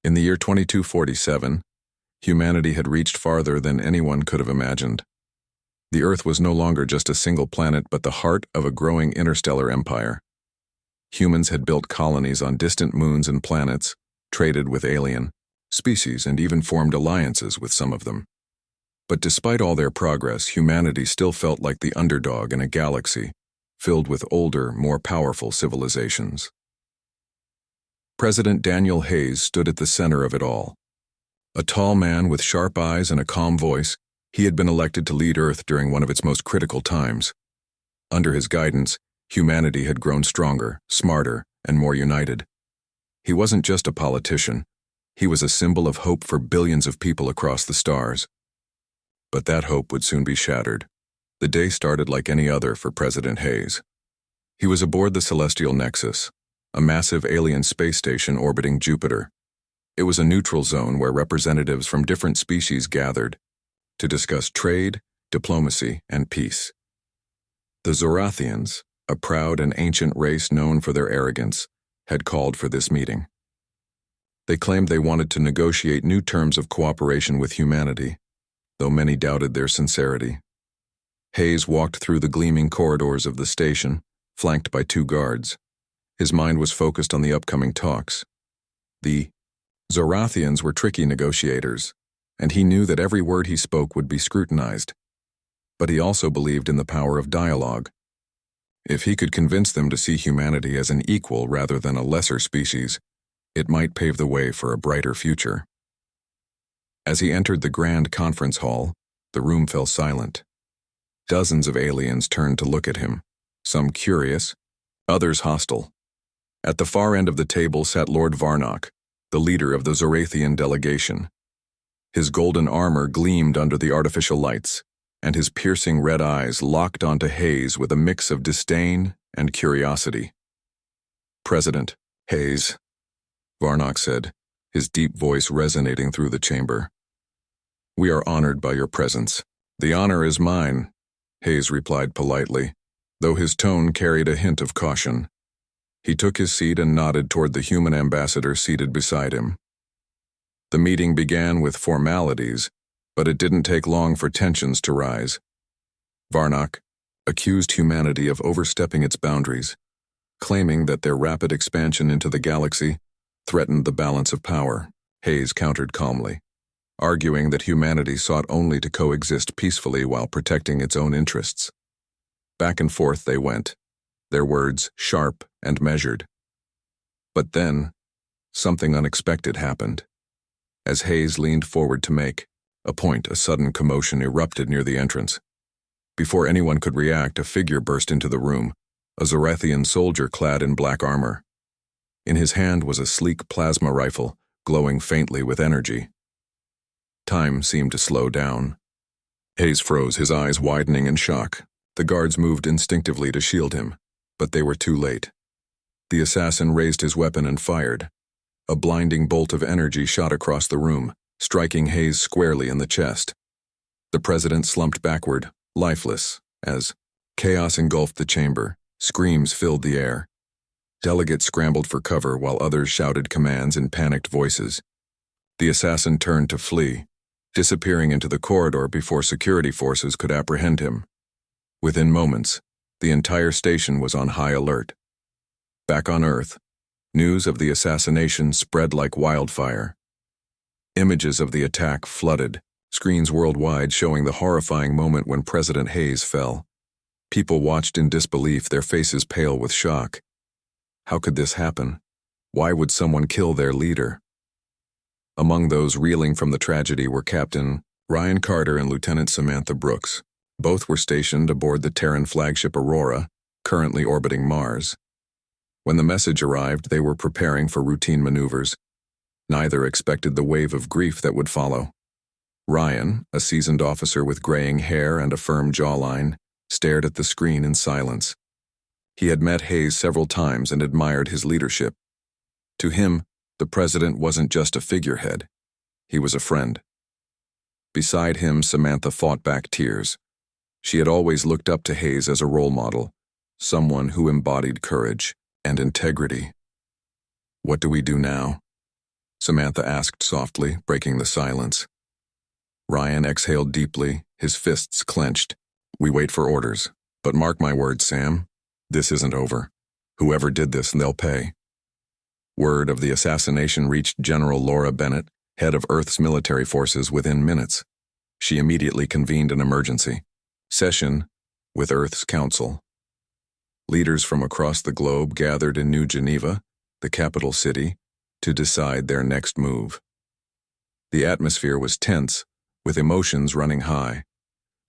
In the year 2247, humanity had reached farther than anyone could have imagined. The Earth was no longer just a single planet but the heart of a growing interstellar empire. Humans had built colonies on distant moons and planets, traded with alien species, and even formed alliances with some of them. But despite all their progress, humanity still felt like the underdog in a galaxy filled with older, more powerful civilizations. President Daniel Hayes stood at the center of it all. A tall man with sharp eyes and a calm voice, he had been elected to lead Earth during one of its most critical times. Under his guidance, humanity had grown stronger, smarter, and more united. He wasn't just a politician. He was a symbol of hope for billions of people across the stars. But that hope would soon be shattered. The day started like any other for President Hayes. He was aboard the Celestial Nexus, a massive alien space station orbiting Jupiter. It was a neutral zone where representatives from different species gathered to discuss trade, diplomacy, and peace. The Zorathians, a proud and ancient race known for their arrogance, had called for this meeting. They claimed they wanted to negotiate new terms of cooperation with humanity, though many doubted their sincerity. Hayes walked through the gleaming corridors of the station, flanked by 2 guards. His mind was focused on the upcoming talks. The Zorathians were tricky negotiators, and he knew that every word he spoke would be scrutinized. But he also believed in the power of dialogue. If he could convince them to see humanity as an equal rather than a lesser species, it might pave the way for a brighter future. As he entered the grand conference hall, the room fell silent. Dozens of aliens turned to look at him, some curious, others hostile. At the far end of the table sat Lord Varnock, the leader of the Zorathian delegation. His golden armor gleamed under the artificial lights, and his piercing red eyes locked onto Hayes with a mix of disdain and curiosity. "President Hayes," Varnock said, his deep voice resonating through the chamber. "We are honored by your presence." "The honor is mine," Hayes replied politely, though his tone carried a hint of caution. He took his seat and nodded toward the human ambassador seated beside him. The meeting began with formalities, but it didn't take long for tensions to rise. Varnock accused humanity of overstepping its boundaries, claiming that their rapid expansion into the galaxy threatened the balance of power. Hayes countered calmly, arguing that humanity sought only to coexist peacefully while protecting its own interests. Back and forth they went, their words sharp and measured. But then, something unexpected happened. As Hayes leaned forward to make a point, a sudden commotion erupted near the entrance. Before anyone could react, a figure burst into the room, a Zorathian soldier clad in black armor. In his hand was a sleek plasma rifle, glowing faintly with energy. Time seemed to slow down. Hayes froze, his eyes widening in shock. The guards moved instinctively to shield him, but they were too late. The assassin raised his weapon and fired. A blinding bolt of energy shot across the room, striking Hayes squarely in the chest. The president slumped backward, lifeless, as chaos engulfed the chamber. Screams filled the air. Delegates scrambled for cover while others shouted commands in panicked voices. The assassin turned to flee, disappearing into the corridor before security forces could apprehend him. Within moments, the entire station was on high alert. Back on Earth, news of the assassination spread like wildfire. Images of the attack flooded, screens worldwide showing the horrifying moment when President Hayes fell. People watched in disbelief, their faces pale with shock. How could this happen? Why would someone kill their leader? Among those reeling from the tragedy were Captain Ryan Carter and Lieutenant Samantha Brooks. Both were stationed aboard the Terran flagship Aurora, currently orbiting Mars. When the message arrived, they were preparing for routine maneuvers. Neither expected the wave of grief that would follow. Ryan, a seasoned officer with graying hair and a firm jawline, stared at the screen in silence. He had met Hayes several times and admired his leadership. To him, the president wasn't just a figurehead. He was a friend. Beside him, Samantha fought back tears. She had always looked up to Hayes as a role model, someone who embodied courage and integrity. "What do we do now?" Samantha asked softly, breaking the silence. Ryan exhaled deeply, his fists clenched. We wait for orders. But mark my words, Sam. This isn't over. Whoever did this, they'll pay. Word of the assassination reached General Laura Bennett, head of Earth's military forces, within minutes. She immediately convened an emergency session with Earth's Council. Leaders from across the globe gathered in New Geneva, the capital city, to decide their next move. The atmosphere was tense, with emotions running high.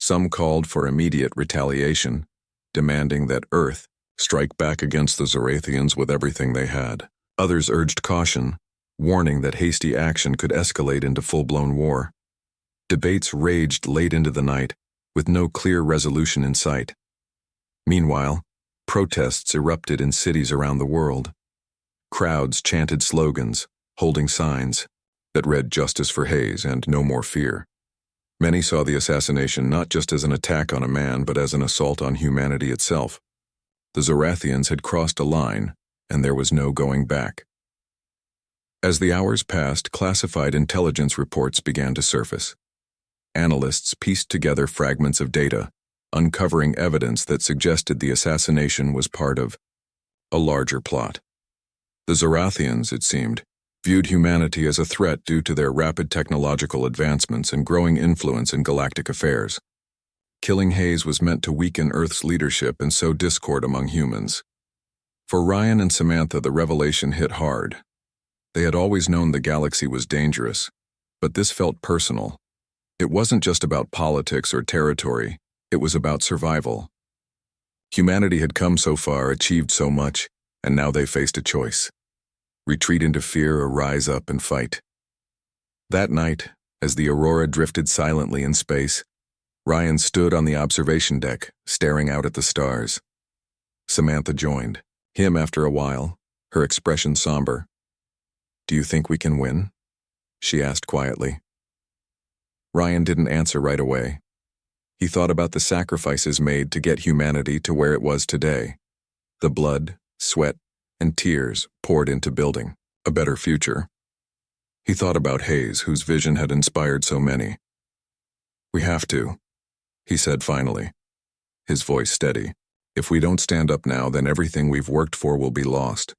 Some called for immediate retaliation, demanding that Earth strike back against the Zorathians with everything they had. Others urged caution, warning that hasty action could escalate into full-blown war. Debates raged late into the night, with no clear resolution in sight. Meanwhile, protests erupted in cities around the world. Crowds chanted slogans, holding signs that read "Justice for Hayes" and "No More Fear." Many saw the assassination not just as an attack on a man, but as an assault on humanity itself. The Zorathians had crossed a line, and there was no going back. As the hours passed, classified intelligence reports began to surface. Analysts pieced together fragments of data, uncovering evidence that suggested the assassination was part of a larger plot. The Zorathians, it seemed, viewed humanity as a threat due to their rapid technological advancements and growing influence in galactic affairs. Killing Hayes was meant to weaken Earth's leadership and sow discord among humans. For Ryan and Samantha, the revelation hit hard. They had always known the galaxy was dangerous, but this felt personal. It wasn't just about politics or territory, it was about survival. Humanity had come so far, achieved so much, and now they faced a choice: retreat into fear or rise up and fight. That night, as the Aurora drifted silently in space, Ryan stood on the observation deck, staring out at the stars. Samantha joined him after a while, her expression somber. "Do you think we can win?" she asked quietly. Ryan didn't answer right away. He thought about the sacrifices made to get humanity to where it was today. The blood, sweat, and tears poured into building a better future. He thought about Hayes, whose vision had inspired so many. "We have to," he said finally, his voice steady. "If we don't stand up now, then everything we've worked for will be lost.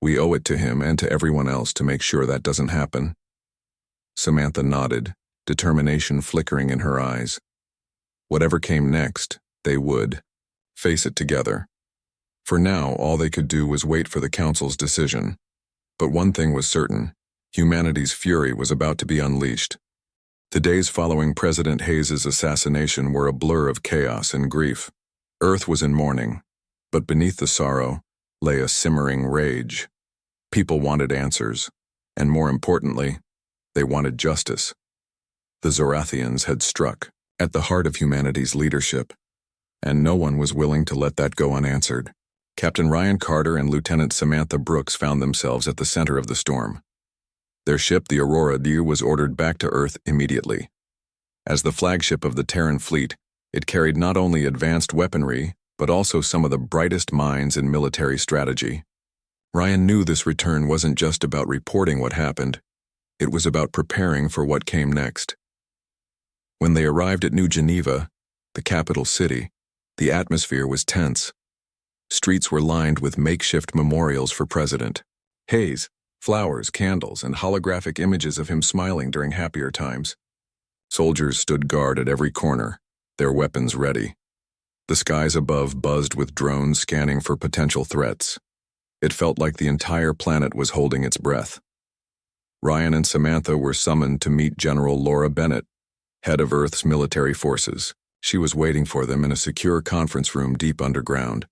We owe it to him and to everyone else to make sure that doesn't happen." Samantha nodded, determination flickering in her eyes. Whatever came next, they would face it together. For now, all they could do was wait for the Council's decision. But one thing was certain: humanity's fury was about to be unleashed. The days following President Hayes' assassination were a blur of chaos and grief. Earth was in mourning, but beneath the sorrow lay a simmering rage. People wanted answers, and more importantly, they wanted justice. The Zorathians had struck at the heart of humanity's leadership, and no one was willing to let that go unanswered. Captain Ryan Carter and Lieutenant Samantha Brooks found themselves at the center of the storm. Their ship, the Aurora, was ordered back to Earth immediately. As the flagship of the Terran fleet, it carried not only advanced weaponry, but also some of the brightest minds in military strategy. Ryan knew this return wasn't just about reporting what happened, it was about preparing for what came next. When they arrived at New Geneva, the capital city, the atmosphere was tense. Streets were lined with makeshift memorials for President Hayes, flowers, candles, and holographic images of him smiling during happier times. Soldiers stood guard at every corner, their weapons ready. The skies above buzzed with drones scanning for potential threats. It felt like the entire planet was holding its breath. Ryan and Samantha were summoned to meet General Laura Bennett, head of Earth's military forces. She was waiting for them in a secure conference room deep underground.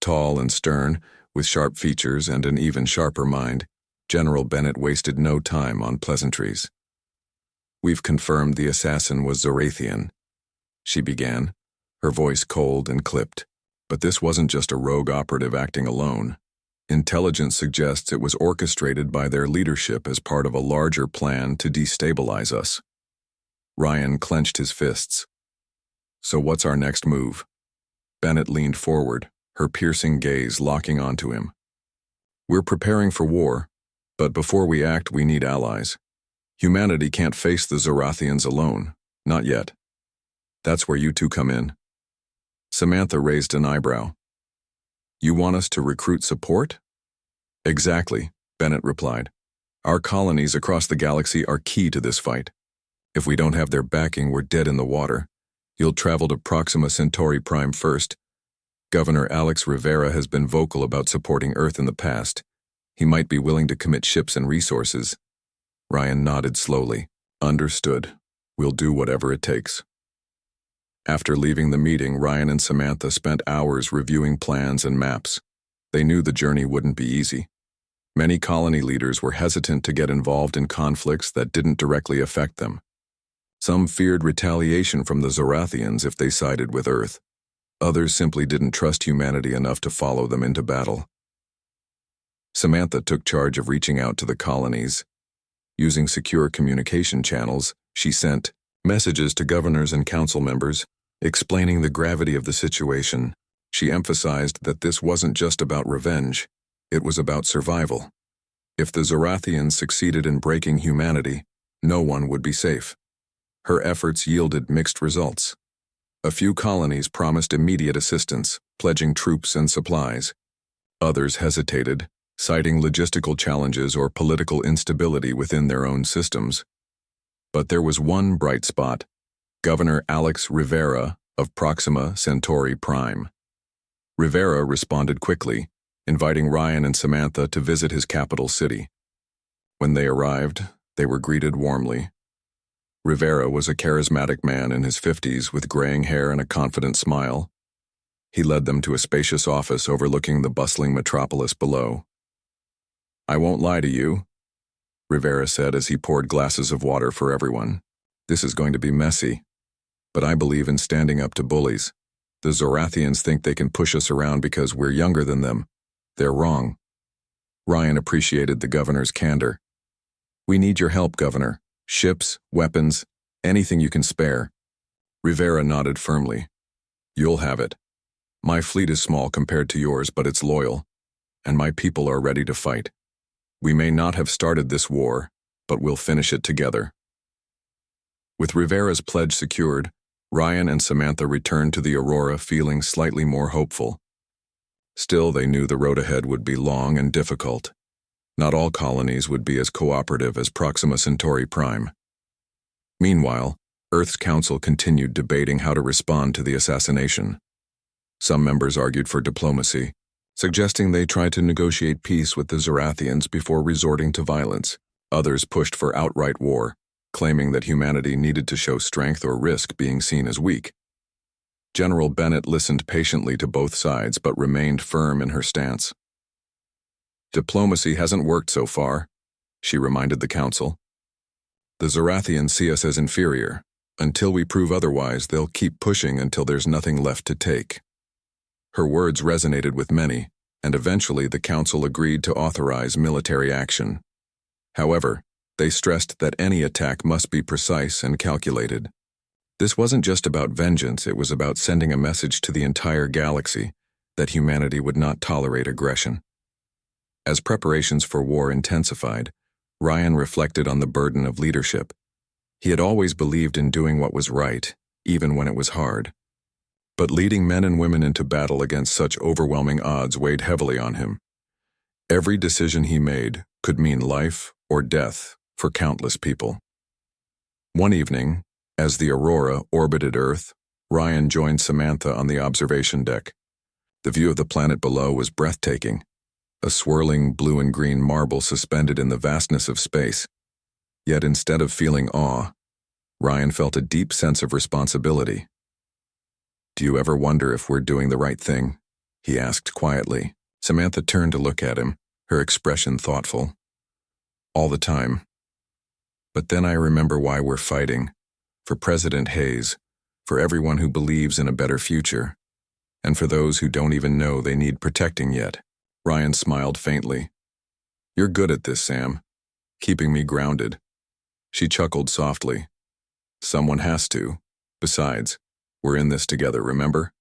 Tall and stern, with sharp features and an even sharper mind, General Bennett wasted no time on pleasantries. "We've confirmed the assassin was Zorathian," she began, her voice cold and clipped. "But this wasn't just a rogue operative acting alone. Intelligence suggests it was orchestrated by their leadership as part of a larger plan to destabilize us." Ryan clenched his fists. "So what's our next move?" Bennett leaned forward, her piercing gaze locking onto him. "We're preparing for war, But before we act, we need allies. Humanity can't face the Zorathians alone. Not yet. That's where you two come in. Samantha raised an eyebrow. You want us to recruit support? Exactly, Bennett replied. Our colonies across the galaxy are key to this fight. If we don't have their backing, we're dead in the water. You'll travel to Proxima Centauri Prime first. Governor Alex Rivera has been vocal about supporting Earth in the past. He might be willing to commit ships and resources. Ryan nodded slowly. Understood. We'll do whatever it takes. After leaving the meeting, Ryan and Samantha spent hours reviewing plans and maps. They knew the journey wouldn't be easy. Many colony leaders were hesitant to get involved in conflicts that didn't directly affect them. Some feared retaliation from the Zorathians if they sided with Earth. Others simply didn't trust humanity enough to follow them into battle. Samantha took charge of reaching out to the colonies. Using secure communication channels, she sent messages to governors and council members, explaining the gravity of the situation. She emphasized that this wasn't just about revenge, it was about survival. If the Zorathians succeeded in breaking humanity, no one would be safe. Her efforts yielded mixed results. A few colonies promised immediate assistance, pledging troops and supplies. Others hesitated, citing logistical challenges or political instability within their own systems. But there was one bright spot: Governor Alex Rivera of Proxima Centauri Prime. Rivera responded quickly, inviting Ryan and Samantha to visit his capital city. When they arrived, they were greeted warmly. Rivera was a charismatic man in his 50s with graying hair and a confident smile. He led them to a spacious office overlooking the bustling metropolis below. I won't lie to you, Rivera said as he poured glasses of water for everyone. This is going to be messy, but I believe in standing up to bullies. The Zorathians think they can push us around because we're younger than them. They're wrong. Ryan appreciated the governor's candor. We need your help, Governor. Ships, weapons, anything you can spare. Rivera nodded firmly. You'll have it. My fleet is small compared to yours, but it's loyal, and my people are ready to fight. We may not have started this war, but we'll finish it together. With Rivera's pledge secured, Ryan and Samantha returned to the Aurora feeling slightly more hopeful. Still, they knew the road ahead would be long and difficult. Not all colonies would be as cooperative as Proxima Centauri Prime. Meanwhile, Earth's council continued debating how to respond to the assassination. Some members argued for diplomacy, suggesting they try to negotiate peace with the Zorathians before resorting to violence. Others pushed for outright war, claiming that humanity needed to show strength or risk being seen as weak. General Bennett listened patiently to both sides but remained firm in her stance. Diplomacy hasn't worked so far, she reminded the council. The Zorathians see us as inferior. Until we prove otherwise, they'll keep pushing until there's nothing left to take. Her words resonated with many, and eventually the council agreed to authorize military action. However, they stressed that any attack must be precise and calculated. This wasn't just about vengeance, it was about sending a message to the entire galaxy that humanity would not tolerate aggression. As preparations for war intensified, Ryan reflected on the burden of leadership. He had always believed in doing what was right, even when it was hard. But leading men and women into battle against such overwhelming odds weighed heavily on him. Every decision he made could mean life or death for countless people. One evening, as the Aurora orbited Earth, Ryan joined Samantha on the observation deck. The view of the planet below was breathtaking, a swirling blue and green marble suspended in the vastness of space. Yet instead of feeling awe, Ryan felt a deep sense of responsibility. Do you ever wonder if we're doing the right thing? He asked quietly. Samantha turned to look at him, her expression thoughtful. All the time. But then I remember why we're fighting. For President Hayes, for everyone who believes in a better future, and for those who don't even know they need protecting yet. Ryan smiled faintly. You're good at this, Sam. Keeping me grounded. She chuckled softly. Someone has to. Besides, we're in this together, remember?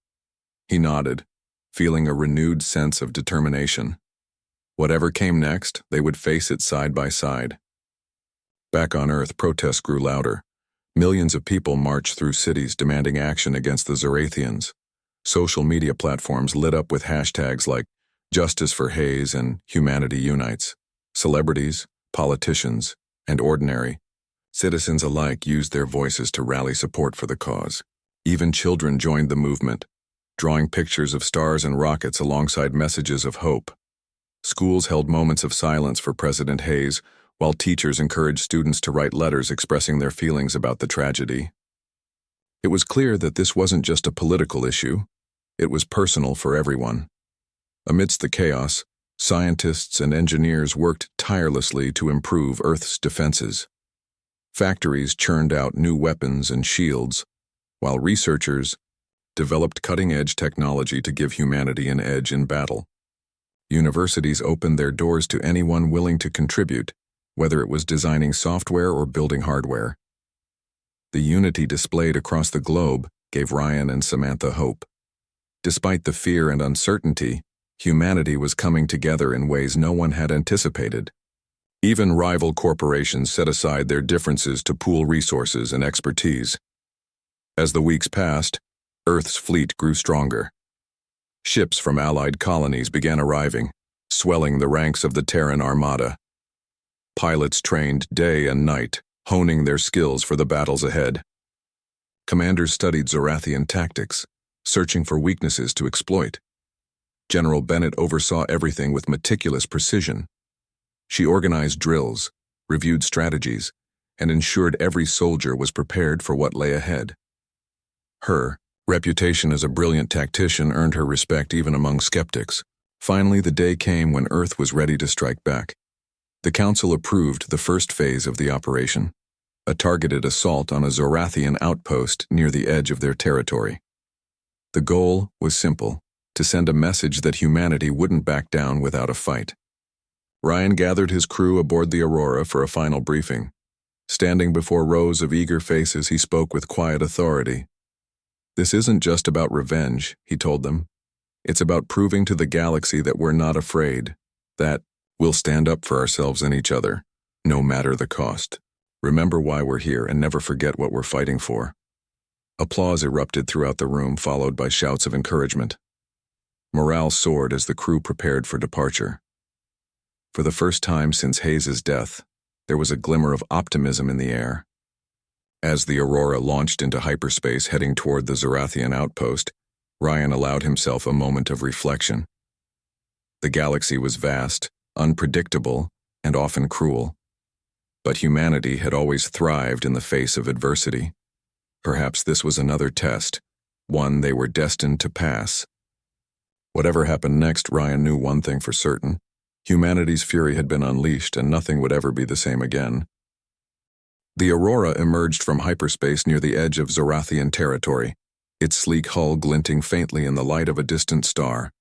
He nodded, feeling a renewed sense of determination. Whatever came next, they would face it side by side. Back on Earth, protests grew louder. Millions of people marched through cities demanding action against the Zorathians. Social media platforms lit up with hashtags like Justice for Hayes and Humanity Unites. Celebrities, politicians, and ordinary citizens alike used their voices to rally support for the cause. Even children joined the movement, drawing pictures of stars and rockets alongside messages of hope. Schools held moments of silence for President Hayes, while teachers encouraged students to write letters expressing their feelings about the tragedy. It was clear that this wasn't just a political issue, it was personal for everyone. Amidst the chaos, scientists and engineers worked tirelessly to improve Earth's defenses. Factories churned out new weapons and shields, while researchers developed cutting-edge technology to give humanity an edge in battle. Universities opened their doors to anyone willing to contribute, whether it was designing software or building hardware. The unity displayed across the globe gave Ryan and Samantha hope. Despite the fear and uncertainty, humanity was coming together in ways no one had anticipated. Even rival corporations set aside their differences to pool resources and expertise. As the weeks passed, Earth's fleet grew stronger. Ships from allied colonies began arriving, swelling the ranks of the Terran Armada. Pilots trained day and night, honing their skills for the battles ahead. Commanders studied Zorathian tactics, searching for weaknesses to exploit. General Bennett oversaw everything with meticulous precision. She organized drills, reviewed strategies, and ensured every soldier was prepared for what lay ahead. Her reputation as a brilliant tactician earned her respect even among skeptics. Finally, the day came when Earth was ready to strike back. The Council approved the first phase of the operation, a targeted assault on a Zorathian outpost near the edge of their territory. The goal was simple: to send a message that humanity wouldn't back down without a fight. Ryan gathered his crew aboard the Aurora for a final briefing. Standing before rows of eager faces, he spoke with quiet authority. "This isn't just about revenge," he told them. "It's about proving to the galaxy that we're not afraid, that we'll stand up for ourselves and each other, no matter the cost. Remember why we're here and never forget what we're fighting for." Applause erupted throughout the room, followed by shouts of encouragement. Morale soared as the crew prepared for departure. For the first time since Hayes's death, there was a glimmer of optimism in the air. As the Aurora launched into hyperspace heading toward the Zorathian outpost, Ryan allowed himself a moment of reflection. The galaxy was vast, unpredictable, and often cruel. But humanity had always thrived in the face of adversity. Perhaps this was another test, one they were destined to pass. Whatever happened next, Ryan knew one thing for certain: humanity's fury had been unleashed and nothing would ever be the same again. The Aurora emerged from hyperspace near the edge of Zorathian territory, its sleek hull glinting faintly in the light of a distant star.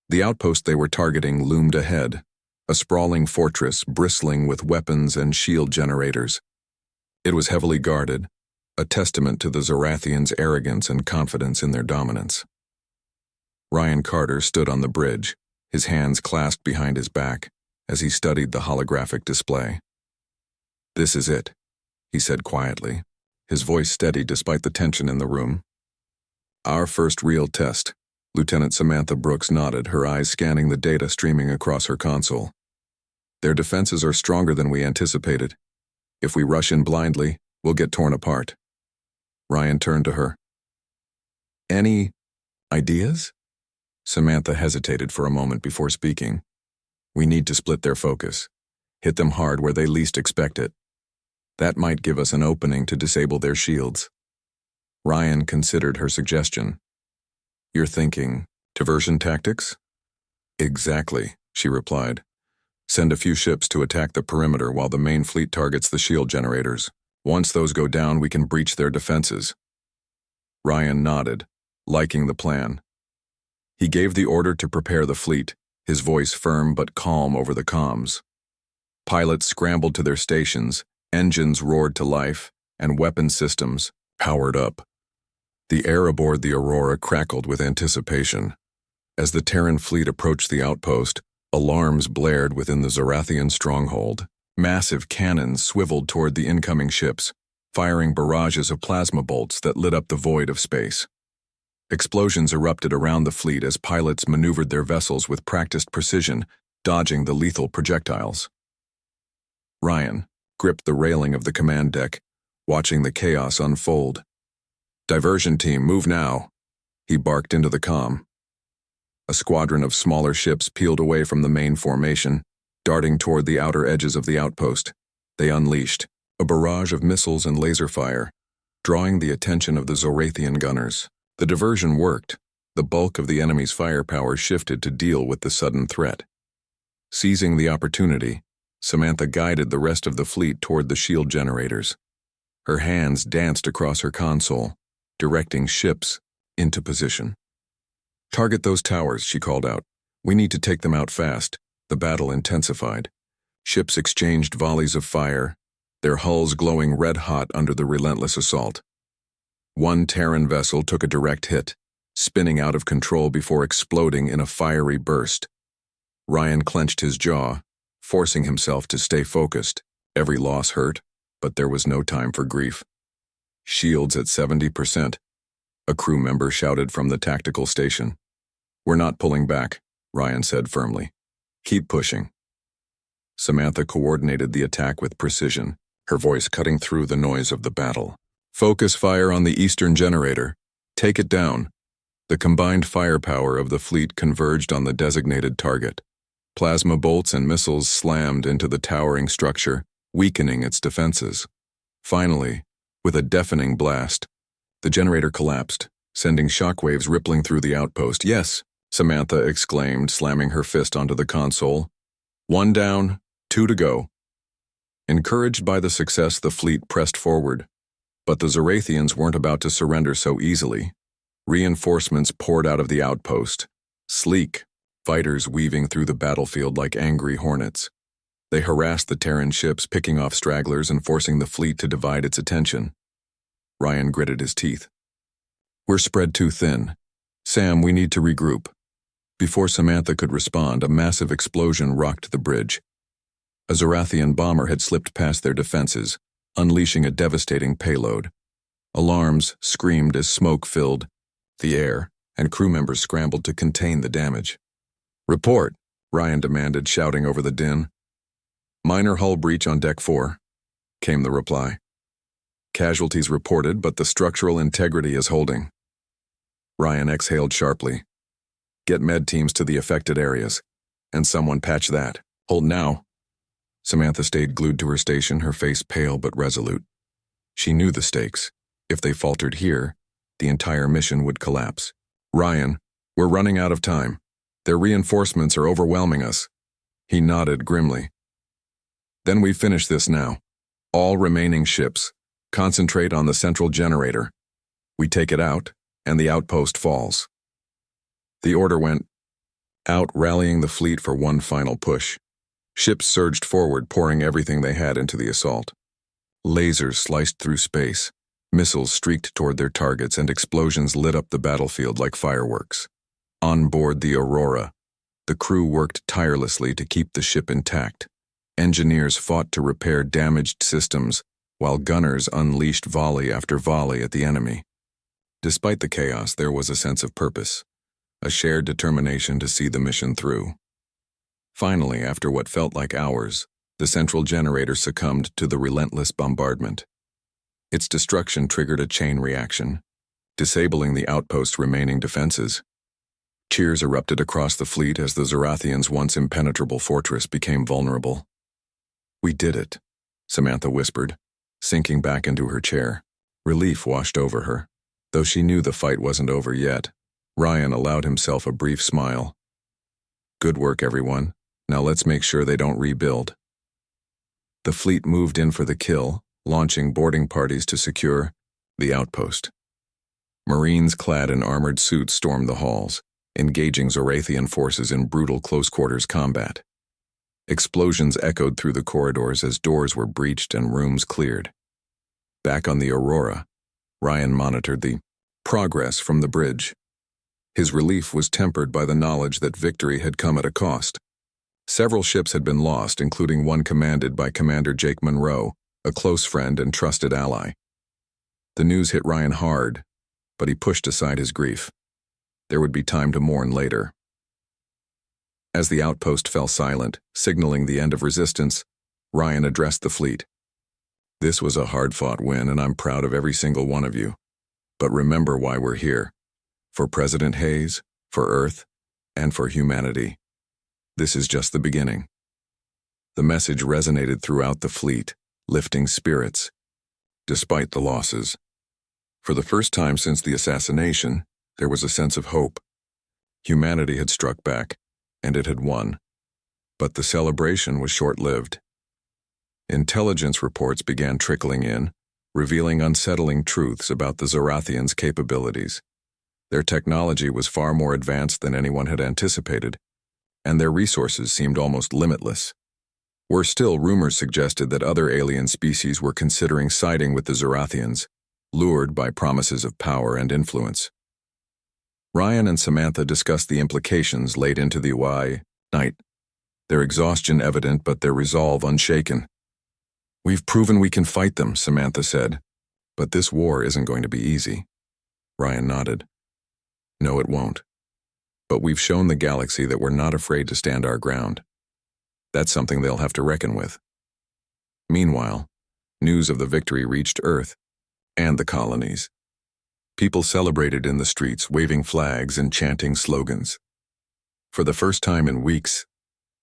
The outpost they were targeting loomed ahead, a sprawling fortress bristling with weapons and shield generators. It was heavily guarded, a testament to the Zorathians' arrogance and confidence in their dominance. Ryan Carter stood on the bridge, his hands clasped behind his back, as he studied the holographic display. "This is it," he said quietly, his voice steady despite the tension in the room. "Our first real test." Lieutenant Samantha Brooks nodded, her eyes scanning the data streaming across her console. "Their defenses are stronger than we anticipated. If we rush in blindly, we'll get torn apart." Ryan turned to her. "Any ideas?" Samantha hesitated for a moment before speaking. "We need to split their focus. Hit them hard where they least expect it. That might give us an opening to disable their shields." Ryan considered her suggestion. "You're thinking diversion tactics?" "Exactly," she replied. "Send a few ships to attack the perimeter while the main fleet targets the shield generators. Once those go down, we can breach their defenses." Ryan nodded, liking the plan. He gave the order to prepare the fleet, his voice firm but calm over the comms. Pilots scrambled to their stations, engines roared to life, and weapon systems powered up. The air aboard the Aurora crackled with anticipation. As the Terran fleet approached the outpost, Alarms blared within the Zorathian stronghold. Massive cannons swiveled toward the incoming ships, firing barrages of plasma bolts that lit up the void of space. Explosions erupted around the fleet as pilots maneuvered their vessels with practiced precision, dodging the lethal projectiles. Ryan gripped the railing of the command deck, watching the chaos unfold. "Diversion team, move now," he barked into the comm. A squadron of smaller ships peeled away from the main formation, darting toward the outer edges of the outpost. They unleashed a barrage of missiles and laser fire, drawing the attention of the Zorathian gunners. The diversion worked. The bulk of the enemy's firepower shifted to deal with the sudden threat. Seizing the opportunity, Samantha guided the rest of the fleet toward the shield generators. Her hands danced across her console, directing ships into position. "Target those towers," she called out. "We need to take them out fast." The battle intensified. Ships exchanged volleys of fire, their hulls glowing red-hot under the relentless assault. One Terran vessel took a direct hit, spinning out of control before exploding in a fiery burst. Ryan clenched his jaw, forcing himself to stay focused. Every loss hurt, but there was no time for grief. "Shields at 70%, a crew member shouted from the tactical station. "We're not pulling back," Ryan said firmly. "Keep pushing." Samantha coordinated the attack with precision, her voice cutting through the noise of the battle. "Focus fire on the eastern generator. Take it down." The combined firepower of the fleet converged on the designated target. Plasma bolts and missiles slammed into the towering structure, weakening its defenses. Finally, with a deafening blast, the generator collapsed, sending shockwaves rippling through the outpost. "Yes," Samantha exclaimed, slamming her fist onto the console. "One down, 2 to go." Encouraged by the success, the fleet pressed forward. But the Zorathians weren't about to surrender so easily. Reinforcements poured out of the outpost, sleek, fighters weaving through the battlefield like angry hornets. They harassed the Terran ships, picking off stragglers and forcing the fleet to divide its attention. Ryan gritted his teeth. "We're spread too thin. Sam, we need to regroup." Before Samantha could respond, a massive explosion rocked the bridge. A Zorathian bomber had slipped past their defenses, unleashing a devastating payload. Alarms screamed as smoke filled the air, and crew members scrambled to contain the damage. "Report," Ryan demanded, shouting over the din. "Minor hull breach on Deck 4, came the reply. "Casualties reported, but the structural integrity is holding." Ryan exhaled sharply. "Get med teams to the affected areas, and someone patch that. Hold now." Samantha stayed glued to her station, her face pale but resolute. She knew the stakes. If they faltered here, the entire mission would collapse. "Ryan, we're running out of time. Their reinforcements are overwhelming us." He nodded grimly. "Then we finish this now. All remaining ships, concentrate on the central generator. We take it out, and the outpost falls." The order went out, rallying the fleet for one final push. Ships surged forward, pouring everything they had into the assault. Lasers sliced through space, missiles streaked toward their targets, and explosions lit up the battlefield like fireworks. On board the Aurora, the crew worked tirelessly to keep the ship intact. Engineers fought to repair damaged systems, while gunners unleashed volley after volley at the enemy. Despite the chaos, there was a sense of purpose, a shared determination to see the mission through. Finally, after what felt like hours, the central generator succumbed to the relentless bombardment. Its destruction triggered a chain reaction, disabling the outpost's remaining defenses. Cheers erupted across the fleet as the Zorathians' once impenetrable fortress became vulnerable. "We did it," Samantha whispered, sinking back into her chair. Relief washed over her. Though she knew the fight wasn't over yet, Ryan allowed himself a brief smile. "Good work, everyone. Now let's make sure they don't rebuild." The fleet moved in for the kill, launching boarding parties to secure the outpost. Marines clad in armored suits stormed the halls, engaging Zorathian forces in brutal close-quarters combat. Explosions echoed through the corridors as doors were breached and rooms cleared. Back on the Aurora, Ryan monitored the progress from the bridge. His relief was tempered by the knowledge that victory had come at a cost. Several ships had been lost, including one commanded by Commander Jake Monroe, a close friend and trusted ally. The news hit Ryan hard, but he pushed aside his grief. There would be time to mourn later. As the outpost fell silent, signaling the end of resistance, Ryan addressed the fleet. "This was a hard-fought win, and I'm proud of every single one of you. But remember why we're here. For President Hayes, for Earth, and for humanity. This is just the beginning." The message resonated throughout the fleet, lifting spirits, despite the losses. For the first time since the assassination, there was a sense of hope. Humanity had struck back, and it had won. But the celebration was short-lived. Intelligence reports began trickling in, revealing unsettling truths about the Zorathians' capabilities. Their technology was far more advanced than anyone had anticipated, and their resources seemed almost limitless. Worse still, rumors suggested that other alien species were considering siding with the Zorathians, lured by promises of power and influence. Ryan and Samantha discussed the implications late into the night, their exhaustion evident but their resolve unshaken. "We've proven we can fight them," Samantha said, "but this war isn't going to be easy." Ryan nodded. "No, it won't. But we've shown the galaxy that we're not afraid to stand our ground. That's something they'll have to reckon with." Meanwhile, news of the victory reached Earth and the colonies. People celebrated in the streets, waving flags and chanting slogans. For the first time in weeks,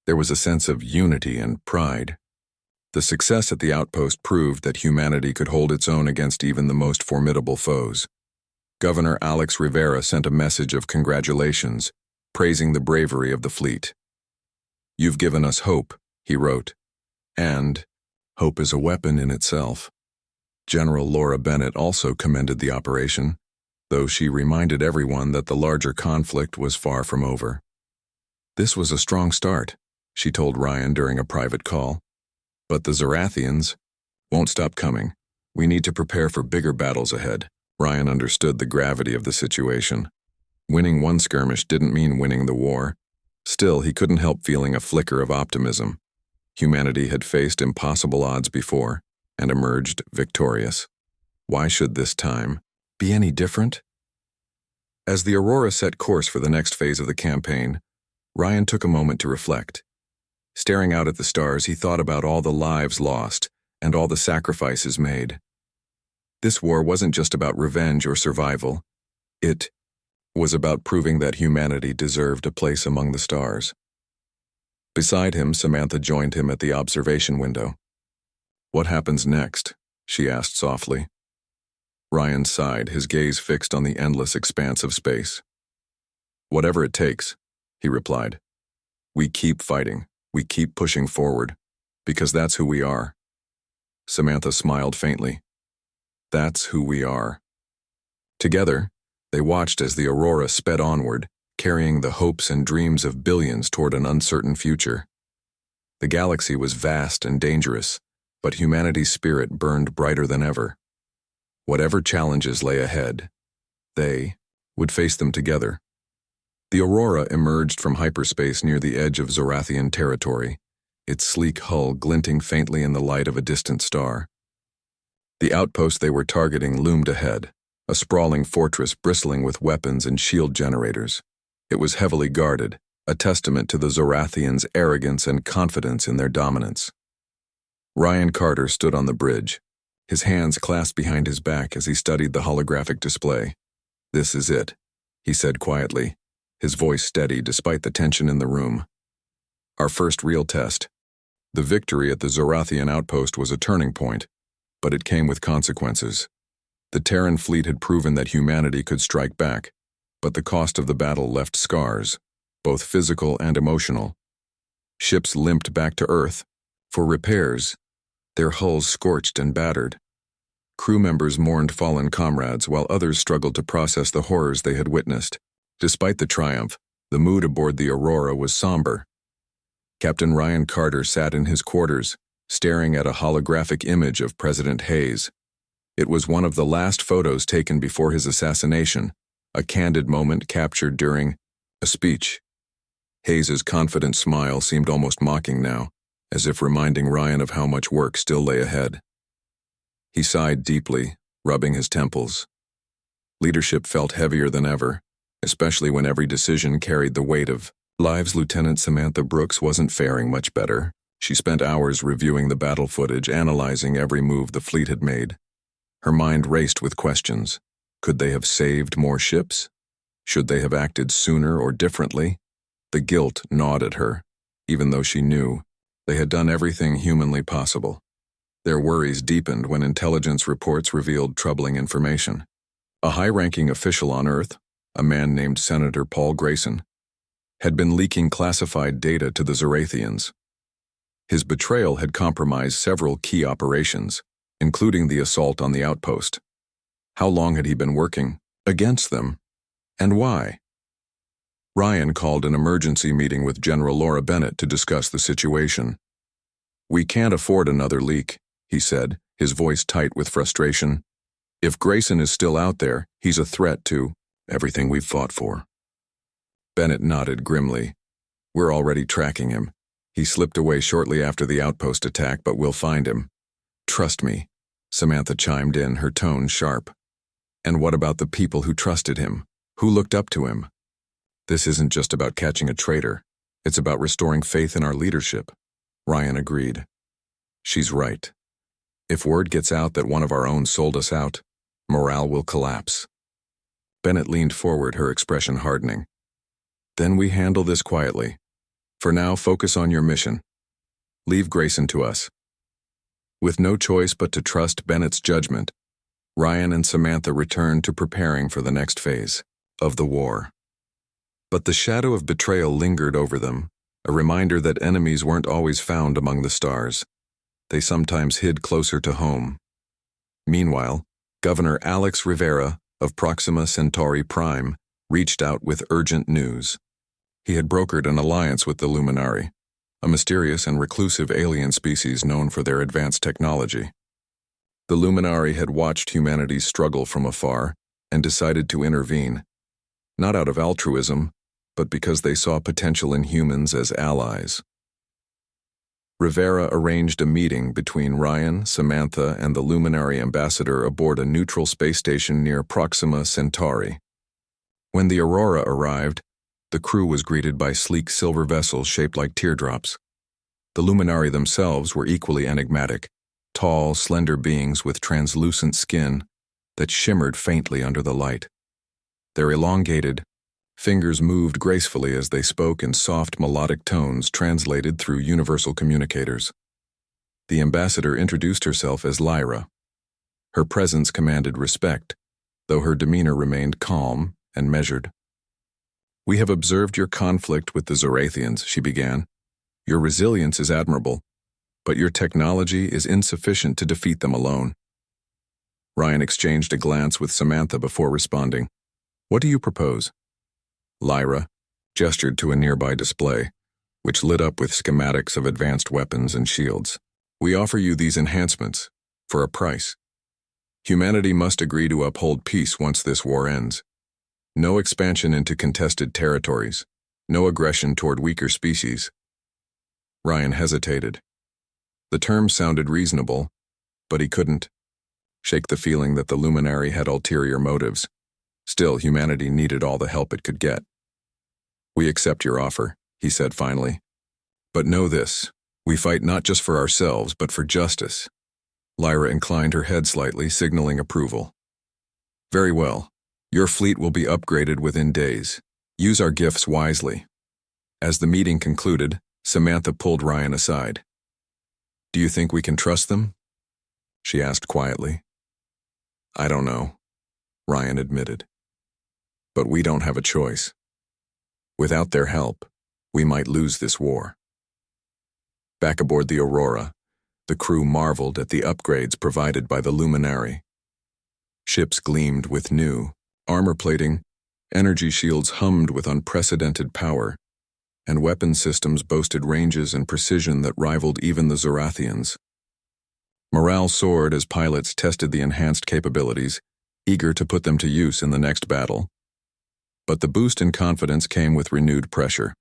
there was a sense of unity and pride. The success at the outpost proved that humanity could hold its own against even the most formidable foes. Governor Alex Rivera sent a message of congratulations, praising the bravery of the fleet. "You've given us hope," he wrote, and hope is a weapon in itself. General Laura Bennett also commended the operation, though she reminded everyone that the larger conflict was far from over. "This was a strong start," she told Ryan during a private call. "But the Zorathians won't stop coming. We need to prepare for bigger battles ahead." Ryan understood the gravity of the situation. Winning one skirmish didn't mean winning the war. Still, he couldn't help feeling a flicker of optimism. Humanity had faced impossible odds before and emerged victorious. Why should this time be any different? As the Aurora set course for the next phase of the campaign, Ryan took a moment to reflect. Staring out at the stars, he thought about all the lives lost and all the sacrifices made. This war wasn't just about revenge or survival. It was about proving that humanity deserved a place among the stars. Beside him, Samantha joined him at the observation window. "What happens next?" she asked softly. Ryan sighed, his gaze fixed on the endless expanse of space. "Whatever it takes," he replied. "We keep fighting. We keep pushing forward, because that's who we are." Samantha smiled faintly. "That's who we are." Together, they watched as the Aurora sped onward, carrying the hopes and dreams of billions toward an uncertain future. The galaxy was vast and dangerous, but humanity's spirit burned brighter than ever. Whatever challenges lay ahead, they would face them together. The Aurora emerged from hyperspace near the edge of Zorathian territory, its sleek hull glinting faintly in the light of a distant star. The outpost they were targeting loomed ahead, a sprawling fortress bristling with weapons and shield generators. It was heavily guarded, a testament to the Zorathians' arrogance and confidence in their dominance. Ryan Carter stood on the bridge, his hands clasped behind his back as he studied the holographic display. "This is it," he said quietly, his voice steady despite the tension in the room. "Our first real test." The victory at the Zorathian outpost was a turning point, but it came with consequences. The Terran fleet had proven that humanity could strike back, but the cost of the battle left scars, both physical and emotional. Ships limped back to Earth for repairs, their hulls scorched and battered. Crew members mourned fallen comrades while others struggled to process the horrors they had witnessed. Despite the triumph, the mood aboard the Aurora was somber. Captain Ryan Carter sat in his quarters, staring at a holographic image of President Hayes. It was one of the last photos taken before his assassination, a candid moment captured during a speech. Hayes's confident smile seemed almost mocking now, as if reminding Ryan of how much work still lay ahead. He sighed deeply, rubbing his temples. Leadership felt heavier than ever, especially when every decision carried the weight of lives. Lieutenant Samantha Brooks wasn't faring much better. She spent hours reviewing the battle footage, analyzing every move the fleet had made. Her mind raced with questions. Could they have saved more ships? Should they have acted sooner or differently? The guilt gnawed at her, even though she knew they had done everything humanly possible. Their worries deepened when intelligence reports revealed troubling information. A high-ranking official on Earth, a man named Senator Paul Grayson, had been leaking classified data to the Zorathians. His betrayal had compromised several key operations, including the assault on the outpost. How long had he been working against them, and why? Ryan called an emergency meeting with General Laura Bennett to discuss the situation. "We can't afford another leak," he said, his voice tight with frustration. "If Grayson is still out there, he's a threat to everything we've fought for." Bennett nodded grimly. "We're already tracking him. He slipped away shortly after the outpost attack, but we'll find him." "Trust me," Samantha chimed in, her tone sharp. "And what about the people who trusted him, who looked up to him? This isn't just about catching a traitor. It's about restoring faith in our leadership." Ryan agreed. "She's right. If word gets out that one of our own sold us out, morale will collapse." Bennett leaned forward, her expression hardening. "Then we handle this quietly. For now, focus on your mission. Leave Grayson to us." With no choice but to trust Bennett's judgment, Ryan and Samantha returned to preparing for the next phase of the war. But the shadow of betrayal lingered over them, a reminder that enemies weren't always found among the stars. They sometimes hid closer to home. Meanwhile, Governor Alex Rivera of Proxima Centauri Prime reached out with urgent news. He had brokered an alliance with the Luminari, a mysterious and reclusive alien species known for their advanced technology. The Luminari had watched humanity's struggle from afar and decided to intervene, not out of altruism, but because they saw potential in humans as allies. Rivera arranged a meeting between Ryan, Samantha, and the Luminary ambassador aboard a neutral space station near Proxima Centauri. When the Aurora arrived, the crew was greeted by sleek silver vessels shaped like teardrops. The Luminari themselves were equally enigmatic, tall, slender beings with translucent skin that shimmered faintly under the light. Their elongated fingers moved gracefully as they spoke in soft melodic tones translated through universal communicators. The ambassador introduced herself as Lyra. Her presence commanded respect, though her demeanor remained calm and measured. "We have observed your conflict with the Zorathians," she began. "Your resilience is admirable, but your technology is insufficient to defeat them alone." Ryan exchanged a glance with Samantha before responding. "What do you propose?" Lyra gestured to a nearby display, which lit up with schematics of advanced weapons and shields. "We offer you these enhancements for a price. Humanity must agree to uphold peace once this war ends. No expansion into contested territories, no aggression toward weaker species." Ryan hesitated. The term sounded reasonable, but he couldn't shake the feeling that the Luminary had ulterior motives. Still, humanity needed all the help it could get. "We accept your offer," he said finally. "But know this, we fight not just for ourselves, but for justice." Lyra inclined her head slightly, signaling approval. "Very well. Your fleet will be upgraded within days. Use our gifts wisely." As the meeting concluded, Samantha pulled Ryan aside. "Do you think we can trust them?" she asked quietly. "I don't know," Ryan admitted. "But we don't have a choice. Without their help, we might lose this war." Back aboard the Aurora, the crew marveled at the upgrades provided by the Luminary. Ships gleamed with new armor plating, energy shields hummed with unprecedented power, and weapon systems boasted ranges and precision that rivaled even the Zorathians. Morale soared as pilots tested the enhanced capabilities, eager to put them to use in the next battle. But the boost in confidence came with renewed pressure.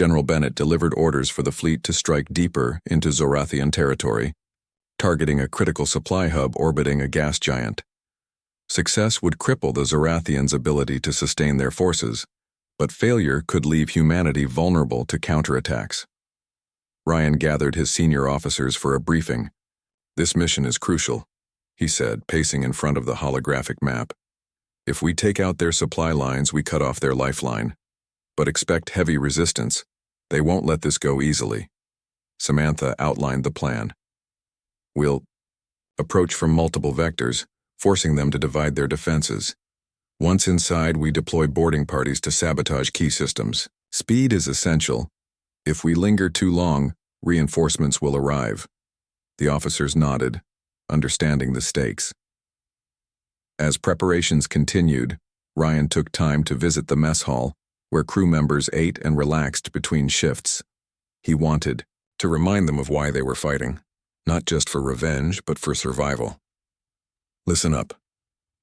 General Bennett delivered orders for the fleet to strike deeper into Zorathian territory, targeting a critical supply hub orbiting a gas giant. Success would cripple the Zorathians' ability to sustain their forces, but failure could leave humanity vulnerable to counterattacks. Ryan gathered his senior officers for a briefing. "This mission is crucial," he said, pacing in front of the holographic map. "If we take out their supply lines, we cut off their lifeline. But expect heavy resistance. They won't let this go easily." Samantha outlined the plan. "We'll approach from multiple vectors, forcing them to divide their defenses. Once inside, we deploy boarding parties to sabotage key systems. Speed is essential. If we linger too long, reinforcements will arrive." The officers nodded, understanding the stakes. As preparations continued, Ryan took time to visit the mess hall, where crew members ate and relaxed between shifts. He wanted to remind them of why they were fighting, not just for revenge, but for survival. "Listen up,"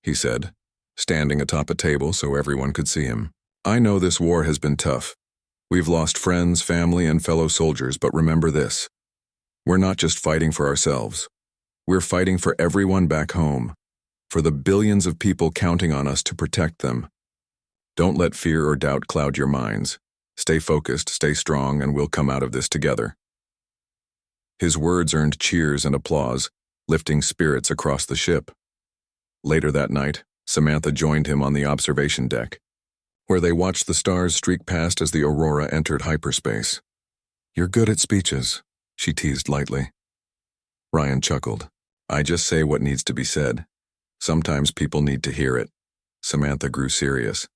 he said, standing atop a table so everyone could see him. "I know this war has been tough. We've lost friends, family, and fellow soldiers, but remember this. We're not just fighting for ourselves. We're fighting for everyone back home, for the billions of people counting on us to protect them. Don't let fear or doubt cloud your minds. Stay focused, stay strong, and we'll come out of this together." His words earned cheers and applause, lifting spirits across the ship. Later that night, Samantha joined him on the observation deck, where they watched the stars streak past as the Aurora entered hyperspace. "You're good at speeches," she teased lightly. Ryan chuckled. "I just say what needs to be said. Sometimes people need to hear it." Samantha grew serious.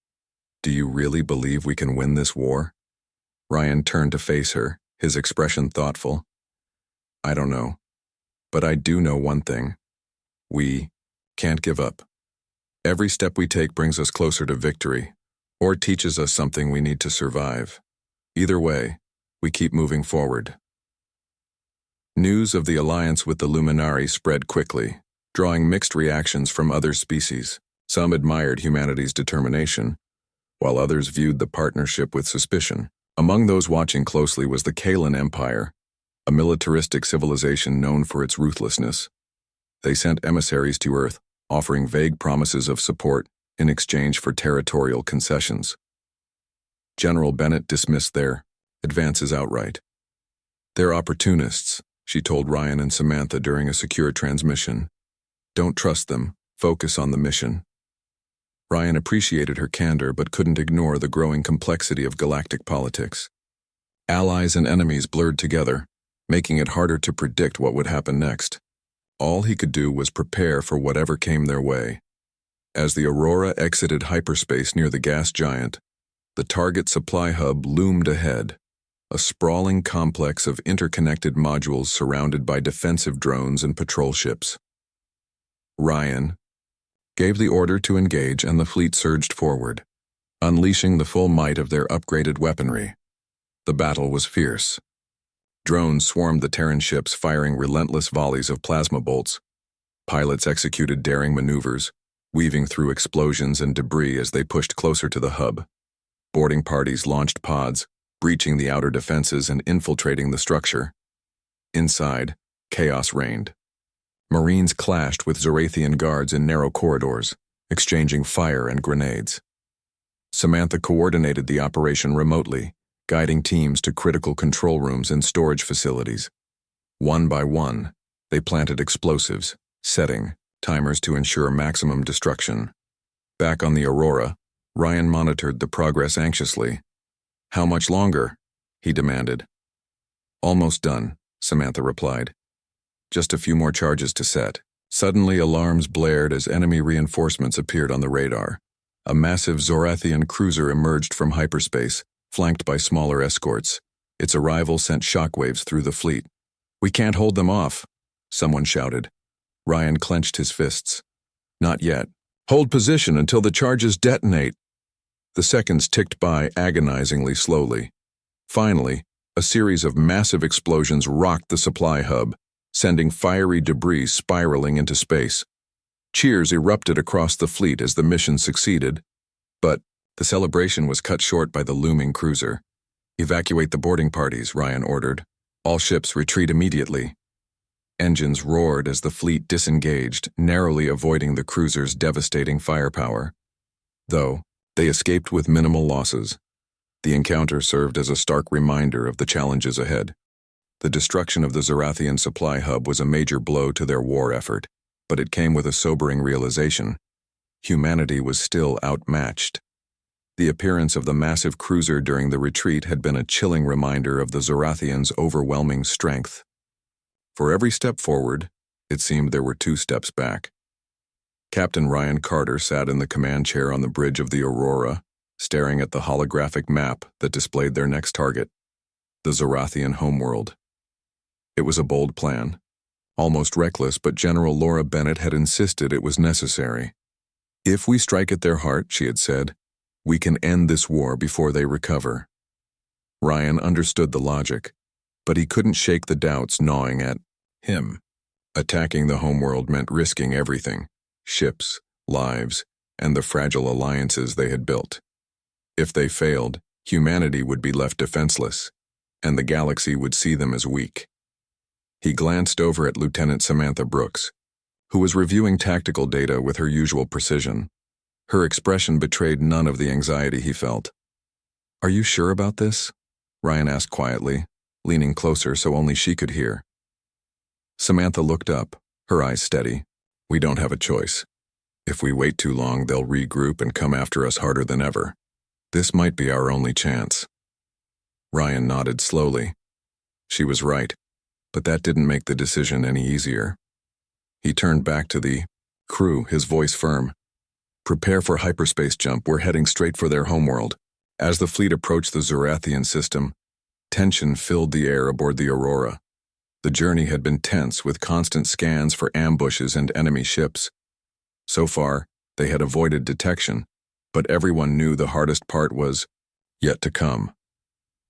"Do you really believe we can win this war?" Ryan turned to face her, his expression thoughtful. "I don't know. But I do know one thing. We can't give up. Every step we take brings us closer to victory, or teaches us something we need to survive. Either way, we keep moving forward." News of the alliance with the Luminari spread quickly, drawing mixed reactions from other species. Some admired humanity's determination, while others viewed the partnership with suspicion. Among those watching closely was the Kalan Empire, a militaristic civilization known for its ruthlessness. They sent emissaries to Earth, offering vague promises of support in exchange for territorial concessions. General Bennett dismissed their advances outright. "They're opportunists," she told Ryan and Samantha during a secure transmission. "Don't trust them. Focus on the mission." Ryan appreciated her candor but couldn't ignore the growing complexity of galactic politics. Allies and enemies blurred together, making it harder to predict what would happen next. All he could do was prepare for whatever came their way. As the Aurora exited hyperspace near the gas giant, the target supply hub loomed ahead, a sprawling complex of interconnected modules surrounded by defensive drones and patrol ships. Ryan gave the order to engage, and the fleet surged forward, unleashing the full might of their upgraded weaponry. The battle was fierce. Drones swarmed the Terran ships, firing relentless volleys of plasma bolts. Pilots executed daring maneuvers, weaving through explosions and debris as they pushed closer to the hub. Boarding parties launched pods, breaching the outer defenses and infiltrating the structure. Inside, chaos reigned. Marines clashed with Zorathian guards in narrow corridors, exchanging fire and grenades. Samantha coordinated the operation remotely, guiding teams to critical control rooms and storage facilities. One by one, they planted explosives, setting timers to ensure maximum destruction. Back on the Aurora, Ryan monitored the progress anxiously. "How much longer?" he demanded. "Almost done," Samantha replied. "Just a few more charges to set." Suddenly, alarms blared as enemy reinforcements appeared on the radar. A massive Zorathian cruiser emerged from hyperspace, flanked by smaller escorts. Its arrival sent shockwaves through the fleet. "We can't hold them off," someone shouted. Ryan clenched his fists. "Not yet. Hold position until the charges detonate." The seconds ticked by agonizingly slowly. Finally, a series of massive explosions rocked the supply hub, sending fiery debris spiraling into space. Cheers erupted across the fleet as the mission succeeded, but the celebration was cut short by the looming cruiser. Evacuate the boarding parties, Ryan ordered. All ships retreat immediately. Engines roared as the fleet disengaged, narrowly avoiding the cruiser's devastating firepower. Though, they escaped with minimal losses. The encounter served as a stark reminder of the challenges ahead. The destruction of the Zorathian supply hub was a major blow to their war effort, but it came with a sobering realization. Humanity was still outmatched. The appearance of the massive cruiser during the retreat had been a chilling reminder of the Zorathians' overwhelming strength. For every step forward, it seemed there were 2 steps back. Captain Ryan Carter sat in the command chair on the bridge of the Aurora, staring at the holographic map that displayed their next target, the Zorathian homeworld. It was a bold plan, almost reckless, but General Laura Bennett had insisted it was necessary. If we strike at their heart, she had said, we can end this war before they recover. Ryan understood the logic, but he couldn't shake the doubts gnawing at him. Attacking the homeworld meant risking everything: ships, lives, and the fragile alliances they had built. If they failed, humanity would be left defenseless, and the galaxy would see them as weak. He glanced over at Lieutenant Samantha Brooks, who was reviewing tactical data with her usual precision. Her expression betrayed none of the anxiety he felt. "Are you sure about this?" Ryan asked quietly, leaning closer so only she could hear. Samantha looked up, her eyes steady. "We don't have a choice. If we wait too long, they'll regroup and come after us harder than ever. This might be our only chance." Ryan nodded slowly. She was right, but that didn't make the decision any easier. He turned back to the crew, his voice firm. "Prepare for hyperspace jump. We're heading straight for their homeworld." As the fleet approached the Zorathian system, tension filled the air aboard the Aurora. The journey had been tense, with constant scans for ambushes and enemy ships. So far, they had avoided detection, but everyone knew the hardest part was yet to come.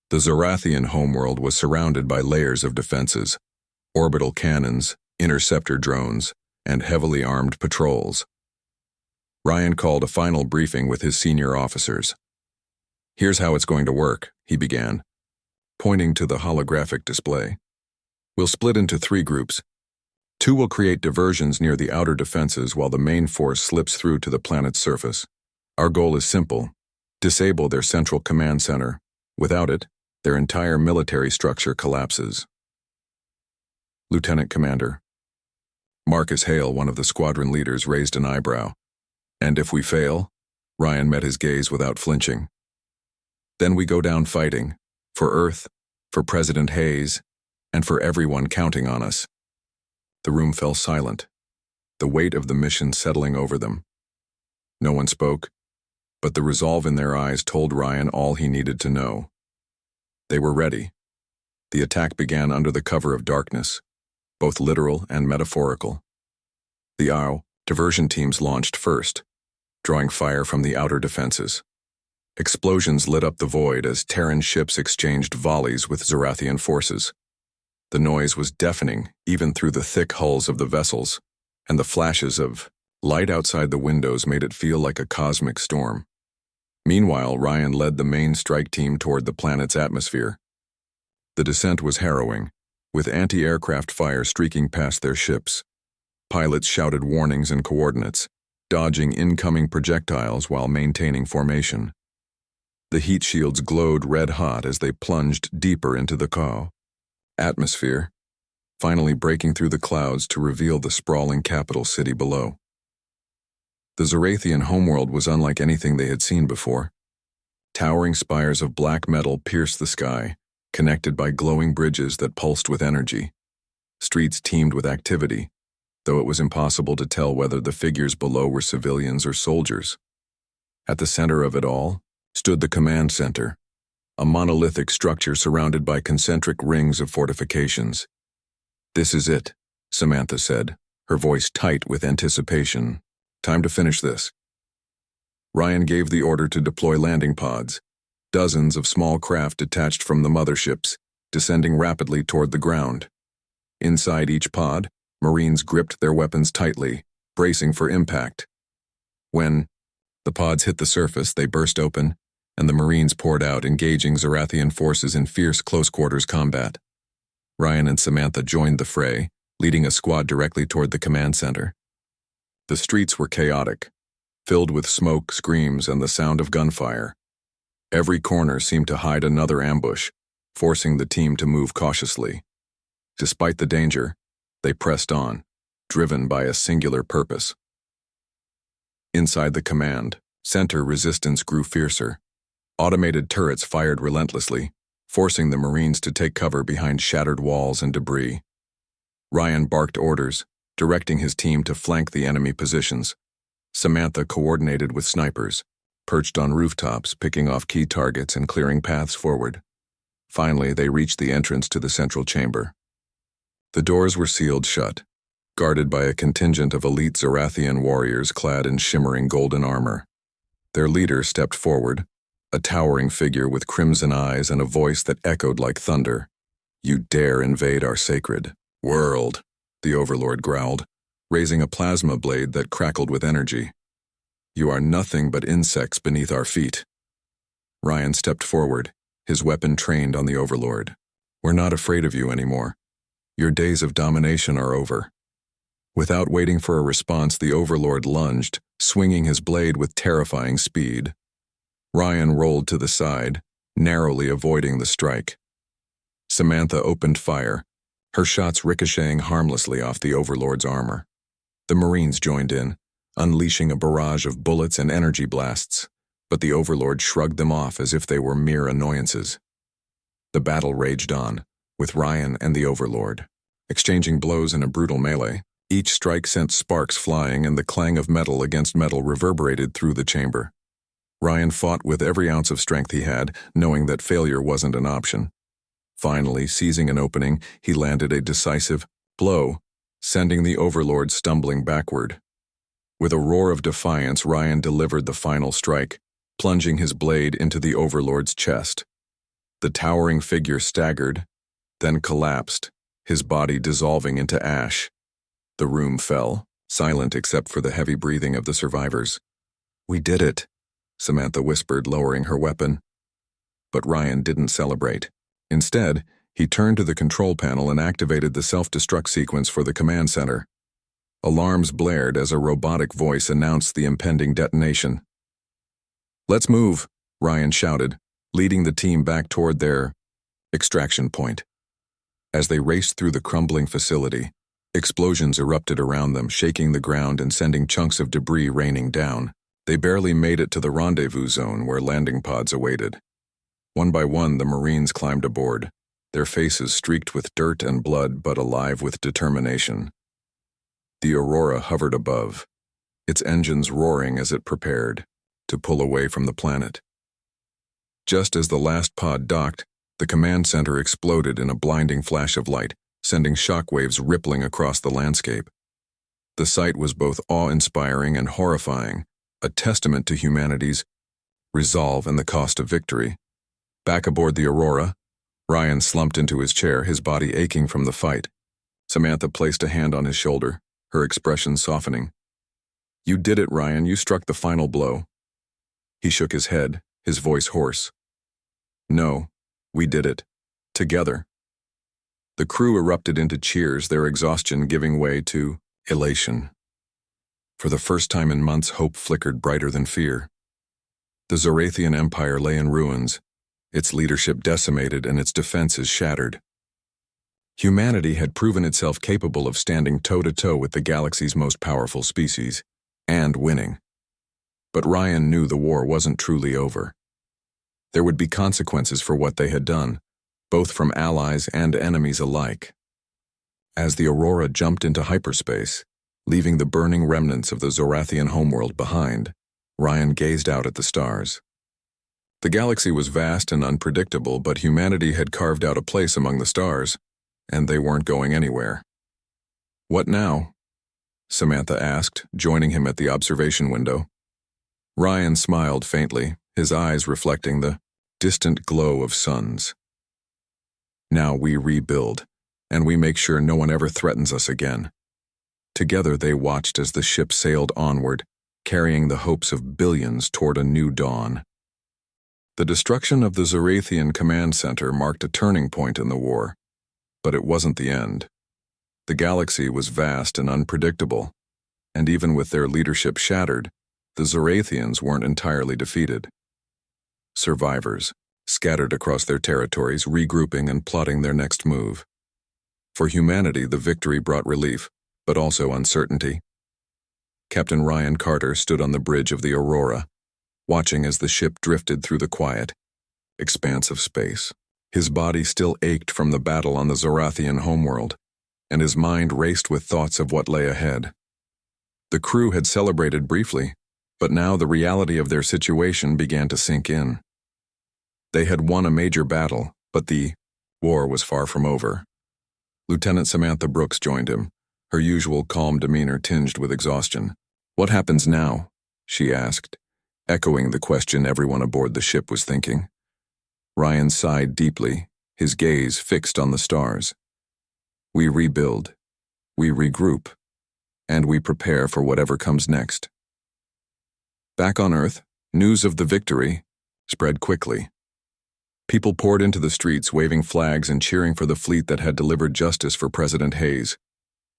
The Zorathian homeworld was surrounded by layers of defenses: orbital cannons, interceptor drones, and heavily armed patrols. Ryan called a final briefing with his senior officers. "Here's how it's going to work," he began, pointing to the holographic display. "We'll split into 3 groups. 2 will create diversions near the outer defenses while the main force slips through to the planet's surface. Our goal is simple: disable their central command center. Without it, their entire military structure collapses." Lieutenant Commander Marcus Hale, one of the squadron leaders, raised an eyebrow. "And if we fail?" Ryan met his gaze without flinching. "Then we go down fighting. For Earth, for President Hayes, and for everyone counting on us." The room fell silent, the weight of the mission settling over them. No one spoke, but the resolve in their eyes told Ryan all he needed to know. They were ready. The attack began under the cover of darkness, both literal and metaphorical. The diversion teams launched first, drawing fire from the outer defenses. Explosions lit up the void as Terran ships exchanged volleys with Zorathian forces. The noise was deafening, even through the thick hulls of the vessels, and the flashes of light outside the windows made it feel like a cosmic storm. Meanwhile, Ryan led the main strike team toward the planet's atmosphere. The descent was harrowing, with anti-aircraft fire streaking past their ships. Pilots shouted warnings and coordinates, dodging incoming projectiles while maintaining formation. The heat shields glowed red-hot as they plunged deeper into the atmosphere, finally breaking through the clouds to reveal the sprawling capital city below. The Zorathian homeworld was unlike anything they had seen before. Towering spires of black metal pierced the sky, connected by glowing bridges that pulsed with energy. Streets teemed with activity, though it was impossible to tell whether the figures below were civilians or soldiers. At the center of it all stood the command center, a monolithic structure surrounded by concentric rings of fortifications. "This is it," Samantha said, her voice tight with anticipation. "Time to finish this." Ryan gave the order to deploy landing pods, dozens of small craft detached from the motherships, descending rapidly toward the ground. Inside each pod, Marines gripped their weapons tightly, bracing for impact. When the pods hit the surface, they burst open, and the Marines poured out, engaging Zorathian forces in fierce close-quarters combat. Ryan and Samantha joined the fray, leading a squad directly toward the command center. The streets were chaotic, filled with smoke, screams, and the sound of gunfire. Every corner seemed to hide another ambush, forcing the team to move cautiously. Despite the danger, they pressed on, driven by a singular purpose. Inside the command center, resistance grew fiercer. Automated turrets fired relentlessly, forcing the Marines to take cover behind shattered walls and debris. Ryan barked orders, directing his team to flank the enemy positions. Samantha coordinated with snipers, perched on rooftops, picking off key targets and clearing paths forward. Finally, they reached the entrance to the central chamber. The doors were sealed shut, guarded by a contingent of elite Zorathian warriors clad in shimmering golden armor. Their leader stepped forward, a towering figure with crimson eyes and a voice that echoed like thunder. "You dare invade our sacred world," the Overlord growled, raising a plasma blade that crackled with energy. "You are nothing but insects beneath our feet." Ryan stepped forward, his weapon trained on the Overlord. "We're not afraid of you anymore. Your days of domination are over." Without waiting for a response, the Overlord lunged, swinging his blade with terrifying speed. Ryan rolled to the side, narrowly avoiding the strike. Samantha opened fire, her shots ricocheting harmlessly off the Overlord's armor. The Marines joined in, unleashing a barrage of bullets and energy blasts, but the Overlord shrugged them off as if they were mere annoyances. The battle raged on, with Ryan and the Overlord exchanging blows in a brutal melee. Each strike sent sparks flying, and the clang of metal against metal reverberated through the chamber. Ryan fought with every ounce of strength he had, knowing that failure wasn't an option. Finally, seizing an opening, he landed a decisive blow, sending the Overlord stumbling backward. With a roar of defiance, Ryan delivered the final strike, plunging his blade into the Overlord's chest. The towering figure staggered, then collapsed, his body dissolving into ash. The room fell, silent except for the heavy breathing of the survivors. "We did it," Samantha whispered, lowering her weapon. But Ryan didn't celebrate. Instead, he turned to the control panel and activated the self-destruct sequence for the command center. Alarms blared as a robotic voice announced the impending detonation. "Let's move," Ryan shouted, leading the team back toward their extraction point. As they raced through the crumbling facility, explosions erupted around them, shaking the ground and sending chunks of debris raining down. They barely made it to the rendezvous zone where landing pods awaited. One by one, the Marines climbed aboard, their faces streaked with dirt and blood but alive with determination. The Aurora hovered above, its engines roaring as it prepared to pull away from the planet. Just as the last pod docked, the command center exploded in a blinding flash of light, sending shockwaves rippling across the landscape. The sight was both awe-inspiring and horrifying, a testament to humanity's resolve and the cost of victory. Back aboard the Aurora, Ryan slumped into his chair, his body aching from the fight. Samantha placed a hand on his shoulder, her expression softening. "You did it, Ryan. You struck the final blow." He shook his head, his voice hoarse. "No, we did it. Together." The crew erupted into cheers, their exhaustion giving way to elation. For the first time in months, hope flickered brighter than fear. The Zorathian Empire lay in ruins, its leadership decimated and its defenses shattered. Humanity had proven itself capable of standing toe-to-toe with the galaxy's most powerful species, and winning. But Ryan knew the war wasn't truly over. There would be consequences for what they had done, both from allies and enemies alike. As the Aurora jumped into hyperspace, leaving the burning remnants of the Zorathian homeworld behind, Ryan gazed out at the stars. The galaxy was vast and unpredictable, but humanity had carved out a place among the stars, and they weren't going anywhere. "What now?" Samantha asked, joining him at the observation window. Ryan smiled faintly, his eyes reflecting the distant glow of suns. "Now we rebuild, and we make sure no one ever threatens us again." Together they watched as the ship sailed onward, carrying the hopes of billions toward a new dawn. The destruction of the Zorathian command center marked a turning point in the war, but it wasn't the end. The galaxy was vast and unpredictable, and even with their leadership shattered, the Zorathians weren't entirely defeated. Survivors, scattered across their territories, regrouping and plotting their next move. For humanity, the victory brought relief, but also uncertainty. Captain Ryan Carter stood on the bridge of the Aurora, watching as the ship drifted through the quiet expanse of space. His body still ached from the battle on the Zorathian homeworld, and his mind raced with thoughts of what lay ahead. The crew had celebrated briefly, but now the reality of their situation began to sink in. They had won a major battle, but the war was far from over. Lieutenant Samantha Brooks joined him, her usual calm demeanor tinged with exhaustion. "What happens now?" she asked, echoing the question everyone aboard the ship was thinking. Ryan sighed deeply, his gaze fixed on the stars. "We rebuild, we regroup, and we prepare for whatever comes next." Back on Earth, news of the victory spread quickly. People poured into the streets, waving flags and cheering for the fleet that had delivered justice for President Hayes.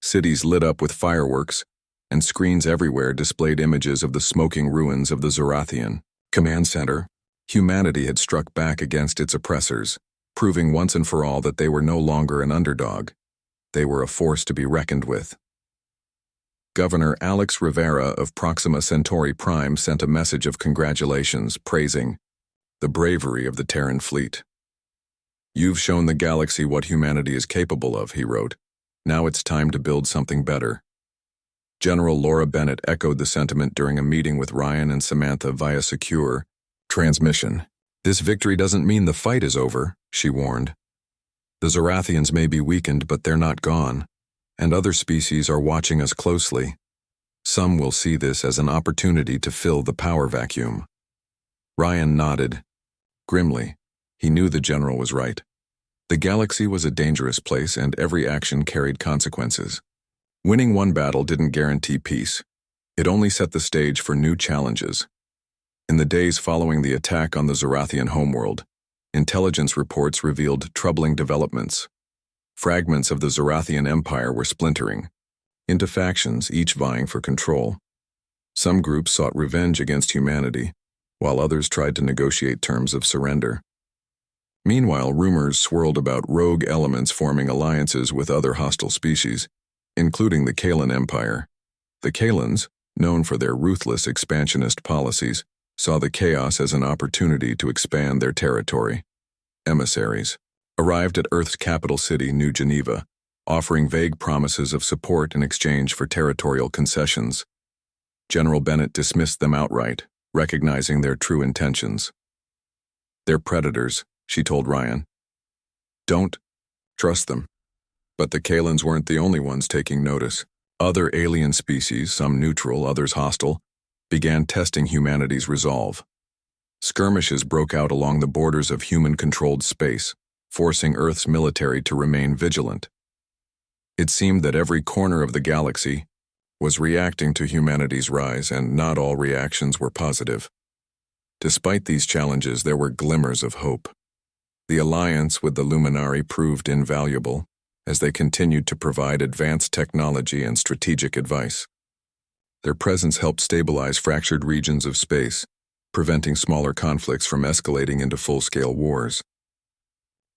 Cities lit up with fireworks, and screens everywhere displayed images of the smoking ruins of the Zorathian command center. Humanity had struck back against its oppressors, proving once and for all that they were no longer an underdog. They were a force to be reckoned with. Governor Alex Rivera of Proxima Centauri Prime sent a message of congratulations, praising the bravery of the Terran fleet. "You've shown the galaxy what humanity is capable of," he wrote. "Now it's time to build something better." General Laura Bennett echoed the sentiment during a meeting with Ryan and Samantha via secure transmission. "This victory doesn't mean the fight is over," she warned. "The Zorathians may be weakened, but they're not gone, and other species are watching us closely. Some will see this as an opportunity to fill the power vacuum." Ryan nodded. Grimly, he knew the general was right. The galaxy was a dangerous place, and every action carried consequences. Winning one battle didn't guarantee peace. It only set the stage for new challenges. In the days following the attack on the Zorathian homeworld, intelligence reports revealed troubling developments. Fragments of the Zorathian Empire were splintering into factions, each vying for control. Some groups sought revenge against humanity, while others tried to negotiate terms of surrender. Meanwhile, rumors swirled about rogue elements forming alliances with other hostile species, including the Kalan Empire. The Kalans, known for their ruthless expansionist policies, saw the chaos as an opportunity to expand their territory. Emissaries arrived at Earth's capital city, New Geneva, offering vague promises of support in exchange for territorial concessions. General Bennett dismissed them outright, recognizing their true intentions. "They're predators," she told Ryan. "Don't trust them." But the Kalans weren't the only ones taking notice. Other alien species, some neutral, others hostile, began testing humanity's resolve. Skirmishes broke out along the borders of human-controlled space, forcing Earth's military to remain vigilant. It seemed that every corner of the galaxy was reacting to humanity's rise, and not all reactions were positive. Despite these challenges, there were glimmers of hope. The alliance with the Luminari proved invaluable, as they continued to provide advanced technology and strategic advice. Their presence helped stabilize fractured regions of space, preventing smaller conflicts from escalating into full-scale wars.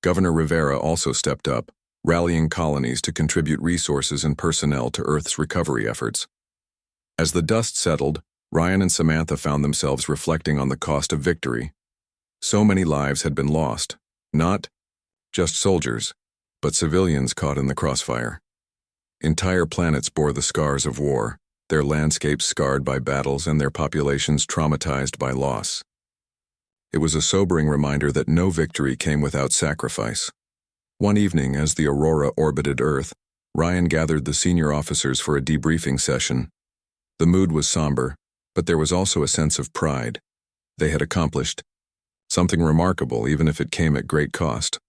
Governor Rivera also stepped up, rallying colonies to contribute resources and personnel to Earth's recovery efforts. As the dust settled, Ryan and Samantha found themselves reflecting on the cost of victory. So many lives had been lost, not just soldiers, but civilians caught in the crossfire. Entire planets bore the scars of war, their landscapes scarred by battles and their populations traumatized by loss. It was a sobering reminder that no victory came without sacrifice. One evening, as the Aurora orbited Earth, Ryan gathered the senior officers for a debriefing session. The mood was somber, but there was also a sense of pride. They had accomplished something remarkable, even if it came at great cost.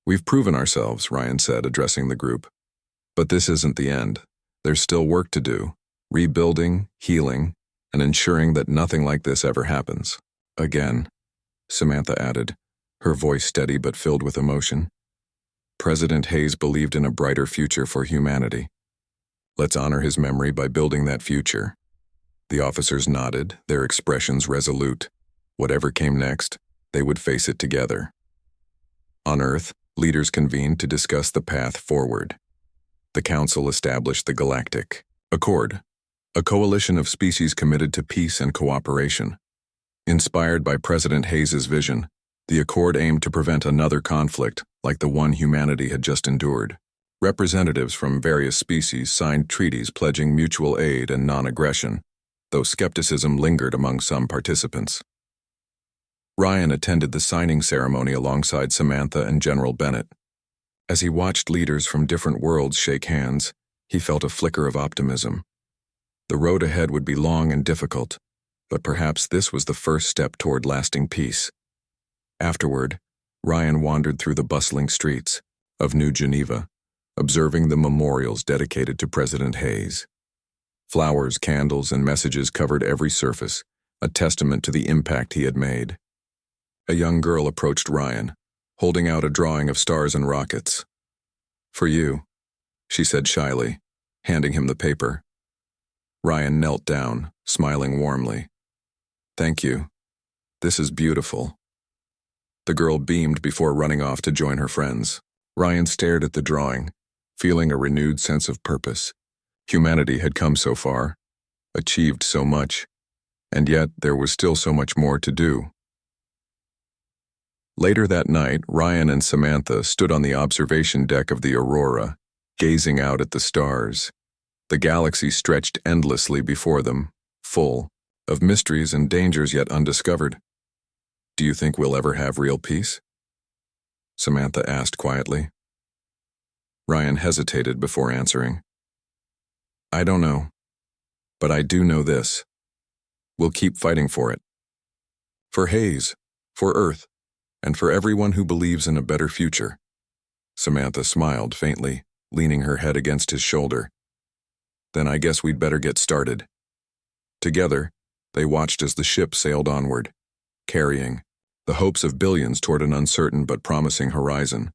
"We've proven ourselves," Ryan said, addressing the group. "But this isn't the end. There's still work to do, rebuilding, healing, and ensuring that nothing like this ever happens again." Samantha added, her voice steady but filled with emotion. President Hayes believed in a brighter future for humanity. Let's honor his memory by building that future. The officers nodded, their expressions resolute. Whatever came next, they would face it together. On Earth, leaders convened to discuss the path forward. The Council established the Galactic Accord, a coalition of species committed to peace and cooperation. Inspired by President Hayes's vision, the Accord aimed to prevent another conflict like the one humanity had just endured. Representatives from various species signed treaties pledging mutual aid and non-aggression, though skepticism lingered among some participants. Ryan attended the signing ceremony alongside Samantha and General Bennett. As he watched leaders from different worlds shake hands, he felt a flicker of optimism. The road ahead would be long and difficult, but perhaps this was the first step toward lasting peace. Afterward, Ryan wandered through the bustling streets of New Geneva, observing the memorials dedicated to President Hayes. Flowers, candles, and messages covered every surface, a testament to the impact he had made. A young girl approached Ryan, holding out a drawing of stars and rockets. "For you," she said shyly, handing him the paper. Ryan knelt down, smiling warmly. "Thank you. This is beautiful." The girl beamed before running off to join her friends. Ryan stared at the drawing, feeling a renewed sense of purpose. Humanity had come so far, achieved so much, and yet there was still so much more to do. Later that night, Ryan and Samantha stood on the observation deck of the Aurora, gazing out at the stars. The galaxy stretched endlessly before them, full of mysteries and dangers yet undiscovered. "Do you think we'll ever have real peace?" Samantha asked quietly. Ryan hesitated before answering. "I don't know, but I do know this. We'll keep fighting for it. For Hayes, for Earth, and for everyone who believes in a better future." Samantha smiled faintly, leaning her head against his shoulder. "Then I guess we'd better get started." Together, they watched as the ship sailed onward, carrying the hopes of billions toward an uncertain but promising horizon.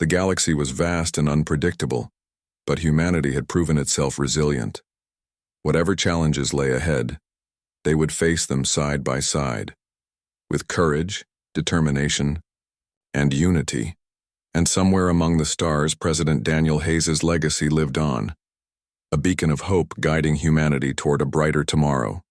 The galaxy was vast and unpredictable, but humanity had proven itself resilient. Whatever challenges lay ahead, they would face them side by side, with courage, determination, and unity. And somewhere among the stars, President Daniel Hayes's legacy lived on, a beacon of hope guiding humanity toward a brighter tomorrow.